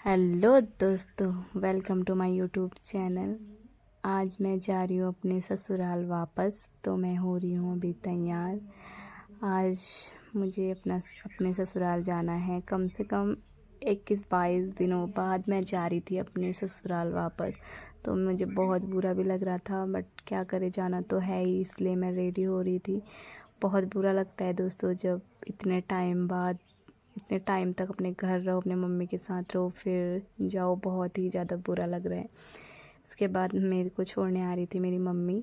Hello दोस्तों, welcome to my YouTube channel. आज मैं जा रही हूँ अपने ससुराल वापस, तो मैं हो रही हूँ अभी तैयार। आज मुझे अपने ससुराल जाना है। कम से कम 21-22 दिनों बाद मैं जा रही थी अपने ससुराल वापस। तो मुझे बहुत बुरा भी लग रहा था, बट क्या करे, जाना तो है ही, इसलिए मैं रेडी हो रही थी। बहुत बुरा लगता है दोस्तों, जब इतने टाइम तक अपने घर रहो, अपने मम्मी के साथ रहो, फिर जाओ। बहुत ही ज़्यादा बुरा लग रहा है। इसके बाद मेरे को छोड़ने आ रही थी मेरी मम्मी।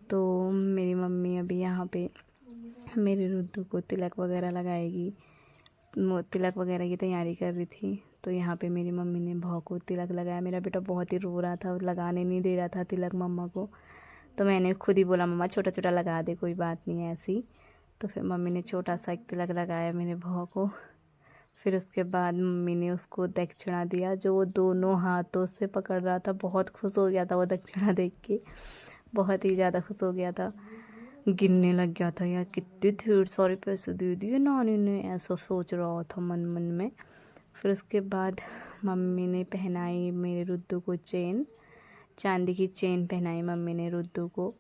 तो मेरी मम्मी अभी यहाँ पे मेरे रुद्दू को तिलक वगैरह लगाएगी। तिलक वगैरह की तैयारी कर रही थी। तो यहाँ पे मेरी मम्मी ने भाव को तिलक लगाया। मेरा बेटा बहुत ही रो रहा था, लगाने नहीं दे रहा था तिलक मम्मा को। तो मैंने खुद ही बोला, मम्मा छोटा छोटा लगा दे, कोई बात नहीं है ऐसी। तो फिर मम्मी ने छोटा सा एक तिलक लगाया मेरे भाव को। फिर उसके बाद मम्मी ने उसको दक्षिणा दिया, जो वो दोनों हाथों से पकड़ रहा था। बहुत खुश हो गया था वो दक्षिणा देख के, बहुत ही ज़्यादा खुश हो गया था। गिनने लग गया था, यार कितने ढेर सारे पैसे दे दिए नानी ने, ऐसा सोच रहा था मन मन में। फिर उसके बाद मम्मी ने पहनाई मेरे रुद्दू को चेन, चांदी की चेन पहनाई मम्मी ने रुद्दू को।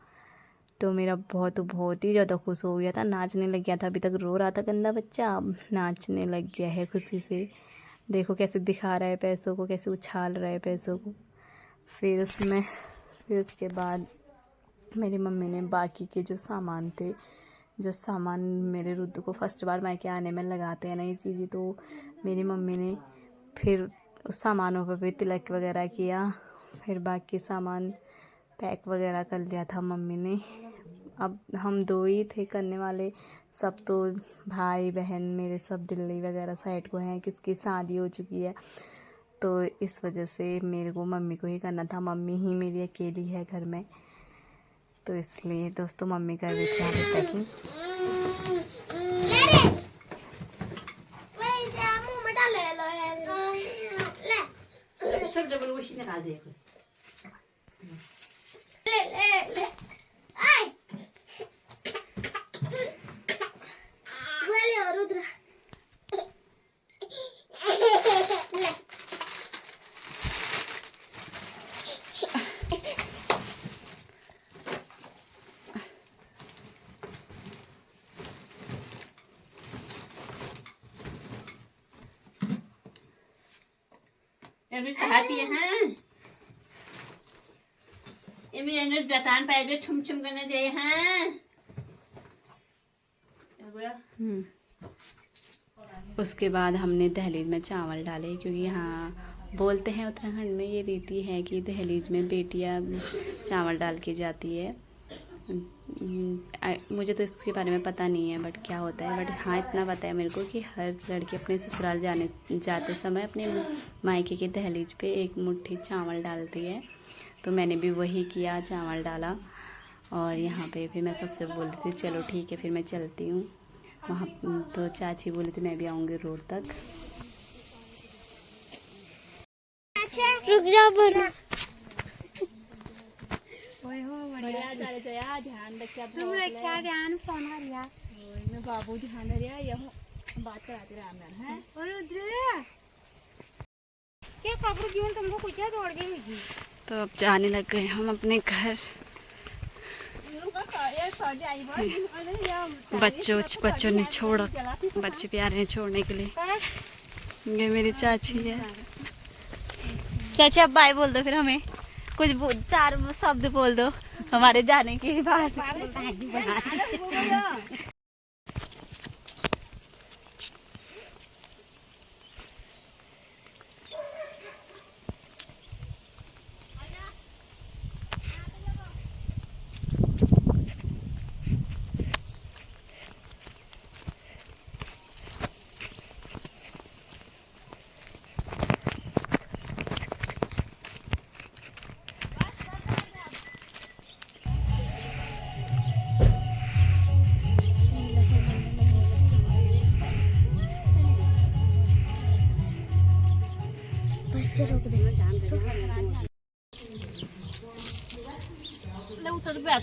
तो मेरा बहुत ही ज़्यादा खुश हो गया था, नाचने लग गया था। अभी तक रो रहा था गंदा बच्चा, अब नाचने लग गया है खुशी से। देखो कैसे दिखा रहा है पैसों को, कैसे उछाल रहा है पैसों को। फिर उसके बाद मेरी मम्मी ने बाकी के जो सामान मेरे रुद्दू को फर्स्ट बार मायके आने में लगाते हैं नई चीज़ें, तो मेरी मम्मी ने फिर उस सामानों पर भी तिलक वगैरह किया। फिर बाकी सामान पैक वगैरह कर लिया था मम्मी ने। अब हम दो ही थे करने वाले, सब तो भाई बहन मेरे सब दिल्ली वगैरह साइड को हैं, किसकी शादी हो चुकी है। तो इस वजह से मेरे को मम्मी को ही करना था, मम्मी ही मेरी अकेली है घर में। तो इसलिए दोस्तों मम्मी कर रही थी अभी पैकिंग। अभी चाह पिए हैं, एमी एनर्जी बतान पाए छुम छुम करने जाए हैं। उसके बाद हमने दहलीज में चावल डाले, क्योंकि यहाँ बोलते हैं उत्तराखंड में ये रीति है कि दहलीज में बेटियाँ चावल डाल के जाती है। मुझे तो इसके बारे में पता नहीं है बट क्या होता है, बट हाँ इतना पता है मेरे को कि हर लड़की अपने ससुराल जाते समय अपने मायके की दहलीज पे एक मुट्ठी चावल डालती है। तो मैंने भी वही किया, चावल डाला। और यहाँ पे फिर मैं सबसे बोल रही थी चलो ठीक है फिर मैं चलती हूँ वहाँ। तो चाची बोली थी मैं भी आऊँगी रोड तक। रुक जा पर ध्यान फोन हरिया मैं बाबू ध्यान हरिया यहाँ बात कराते राम है। और उधर क्या कब्र जीवन तुमको कुछ है दौड़ गई मुझे। तो अब जाने लग गए हम अपने घर। बच्चों ने छोड़ा, बच्चे प्यारे हैं छोड़ने के लिए। ये मेरी चाची है। चाची अब बाय बोल दो, फिर हमें कुछ 4 शब्द बोल दो हमारे जाने के बाद। रोक दे। प्यार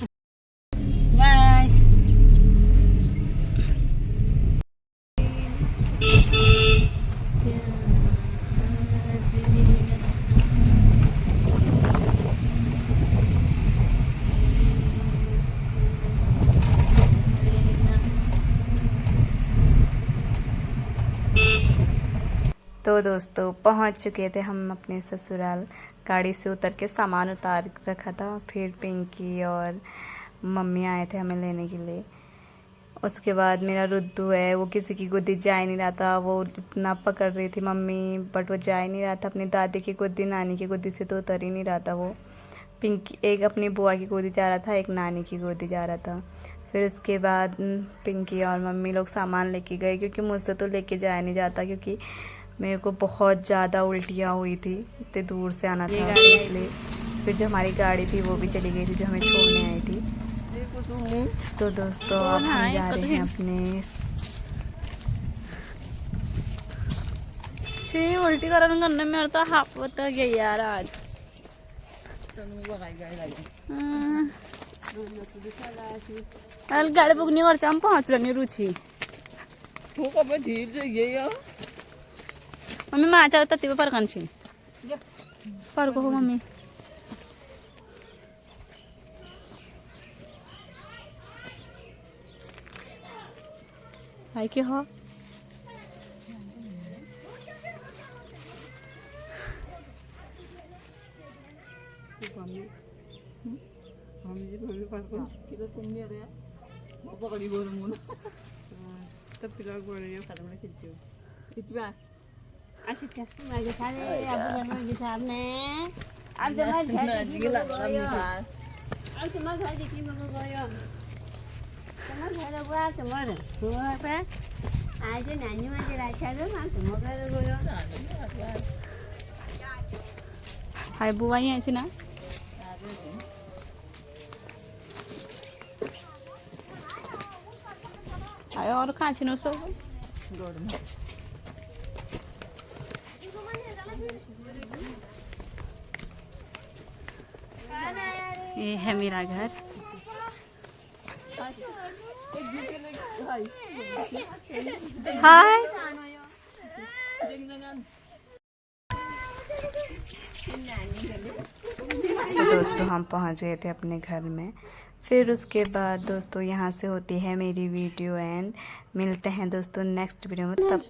तो दोस्तों पहुंच चुके थे हम अपने ससुराल। गाड़ी से उतर के सामान उतार रखा था, फिर पिंकी और मम्मी आए थे हमें लेने के लिए। उसके बाद मेरा रुद्दू है, वो किसी की गोदी जा ही नहीं रहा था। वो इतना पकड़ रही थी मम्मी, बट वो जा ही नहीं रहा था। अपनी दादी की गोदी, नानी की गोदी से तो उतर ही नहीं रहा था वो। पिंकी एक अपनी बुआ की गोदी जा रहा था, एक नानी की गोदी जा रहा था। फिर उसके बाद पिंकी और मम्मी लोग सामान लेके गए, क्योंकि मुझसे तो लेके जाया नहीं जाता, क्योंकि मेरे को बहुत ज़्यादा उल्टियाँ हुई थी, इतने दूर से आना था इसलिए। फिर जो हमारी गाड़ी थी वो भी चली गई थी, जो हमें छोड़ने आई थी। तो दोस्तों अब हम जा रहे हैं अपने उल्टी करने मेरा तो हाथ बता गया यार आज। गाड़ी बुक नहीं कर, हम पहुंच रहे रुचि मम्मी माँ चाहो तत्ती पर कंची पर को मम्मी हाय के हो हाय बुआ ही ऐसी ना हाय और कहाँ छी नो सब ये है मेरा घर। हाय तो दोस्तों हम पहुंच गए थे अपने घर में। फिर उसके बाद दोस्तों यहाँ से होती है मेरी वीडियो एंड। मिलते हैं दोस्तों नेक्स्ट वीडियो में, तब